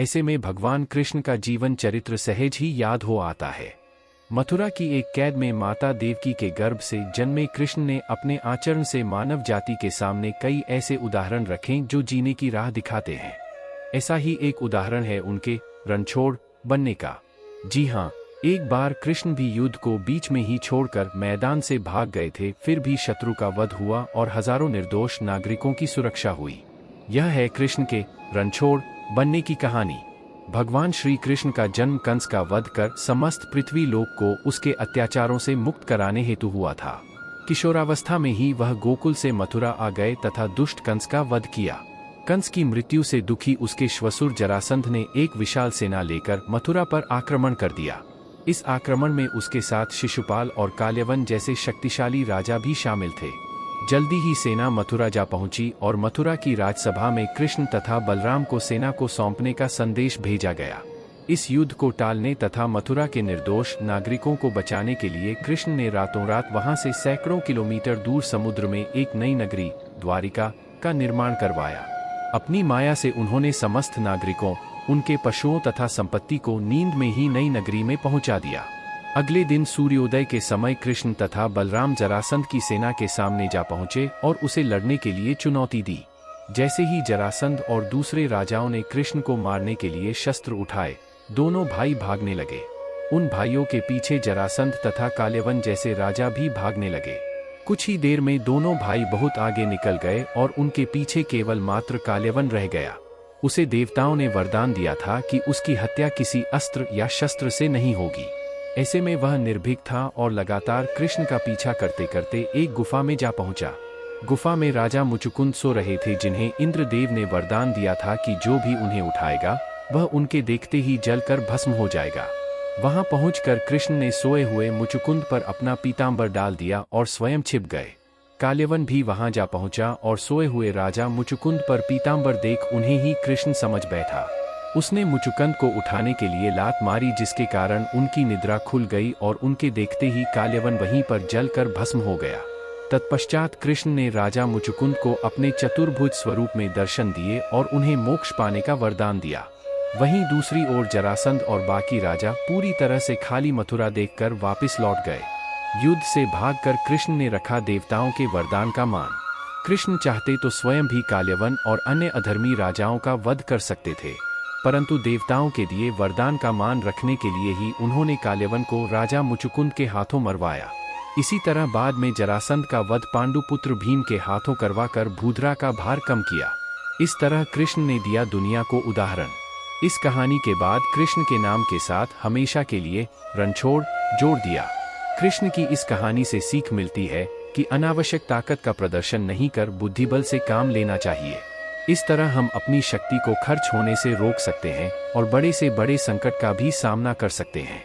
ऐसे में भगवान कृष्ण का जीवन चरित्र सहज ही याद हो आता है। मथुरा की एक कैद में माता देवकी के गर्भ से जन्मे कृष्ण ने अपने आचरण से मानव जाति के सामने कई ऐसे उदाहरण रखे जो जीने की राह दिखाते हैं। ऐसा ही एक उदाहरण है उनके रणछोड़ बनने का। जी हाँ, एक बार कृष्ण भी युद्ध को बीच में ही छोड़कर मैदान से भाग गए थे, फिर भी शत्रु का वध हुआ और हजारों निर्दोष नागरिकों की सुरक्षा हुई। यह है कृष्ण के रणछोड़ बनने की कहानी। भगवान श्री कृष्ण का जन्म कंस का वध कर समस्त पृथ्वी लोक को उसके अत्याचारों से मुक्त कराने हेतु हुआ था। किशोरावस्था में ही वह गोकुल से मथुरा आ गए तथा दुष्ट कंस का वध किया। कंस की मृत्यु से दुखी उसके श्वशुर जरासंध ने एक विशाल सेना लेकर मथुरा पर आक्रमण कर दिया। इस आक्रमण में उसके साथ शिशुपाल और काल्यवन जैसे शक्तिशाली राजा भी शामिल थे। जल्दी ही सेना मथुरा जा पहुंची और मथुरा की राजसभा में कृष्ण तथा बलराम को सेना को सौंपने का संदेश भेजा गया। इस युद्ध को टालने तथा मथुरा के निर्दोष नागरिकों को बचाने के लिए कृष्ण ने रातों रात वहां से सैकड़ों किलोमीटर दूर समुद्र में एक नई नगरी द्वारिका का निर्माण करवाया। अपनी माया से उन्होंने समस्त नागरिकों, उनके पशुओं तथा संपत्ति को नींद में ही नई नगरी में पहुंचा दिया। अगले दिन सूर्योदय के समय कृष्ण तथा बलराम जरासंध की सेना के सामने जा पहुंचे और उसे लड़ने के लिए चुनौती दी। जैसे ही जरासंध और दूसरे राजाओं ने कृष्ण को मारने के लिए शस्त्र उठाए, दोनों भाई भागने लगे। उन भाइयों के पीछे जरासंध तथा काल्यवन जैसे राजा भी भागने लगे। कुछ ही देर में दोनों भाई बहुत आगे निकल गए और उनके पीछे केवल मात्र काल्यवन रह गया। उसे देवताओं ने वरदान दिया था कि उसकी हत्या किसी अस्त्र या शस्त्र से नहीं होगी। ऐसे में वह निर्भीक था और लगातार कृष्ण का पीछा करते करते एक गुफा में जा पहुंचा। गुफा में राजा मुचुकुंद सो रहे थे, जिन्हें इंद्रदेव ने वरदान दिया था कि जो भी उन्हें उठाएगा वह उनके देखते ही जलकर भस्म हो जाएगा। वहां पहुंचकर कृष्ण ने सोए हुए मुचुकुंद पर अपना पीतांबर डाल दिया और स्वयं छिप गए। काल्यवन भी वहां जा पहुंचा और सोए हुए राजा मुचुकुंद पर पीतांबर देख उन्हें ही कृष्ण समझ बैठा। उसने मुचुकुंद को उठाने के लिए लात मारी, जिसके कारण उनकी निद्रा खुल गई और उनके देखते ही काल्यवन वहीं पर जलकर भस्म हो गया। तत्पश्चात कृष्ण ने राजा मुचुकुंद को अपने चतुर्भुज स्वरूप में दर्शन दिए और उन्हें मोक्ष पाने का वरदान दिया। वहीं दूसरी ओर जरासंध और बाकी राजा पूरी तरह से खाली मथुरा देखकर वापस लौट गए। युद्ध से भागकर कृष्ण ने रखा देवताओं के वरदान का मान। कृष्ण चाहते तो स्वयं भी काल्यवन और अन्य अधर्मी राजाओं का वध कर सकते थे, परंतु देवताओं के दिए वरदान का मान रखने के लिए ही उन्होंने काल्यवन को राजा मुचुकुंद के हाथों मरवाया। इसी तरह बाद में जरासंध का वध पांडुपुत्र भीम के हाथों करवाकर भूधरा का भार कम किया। इस तरह कृष्ण ने दिया दुनिया को उदाहरण। इस कहानी के बाद कृष्ण के नाम के साथ हमेशा के लिए रणछोड़ जोड़ दिया। कृष्ण की इस कहानी से सीख मिलती है कि अनावश्यक ताकत का प्रदर्शन नहीं कर बुद्धिबल से काम लेना चाहिए। इस तरह हम अपनी शक्ति को खर्च होने से रोक सकते हैं और बड़े से बड़े संकट का भी सामना कर सकते हैं।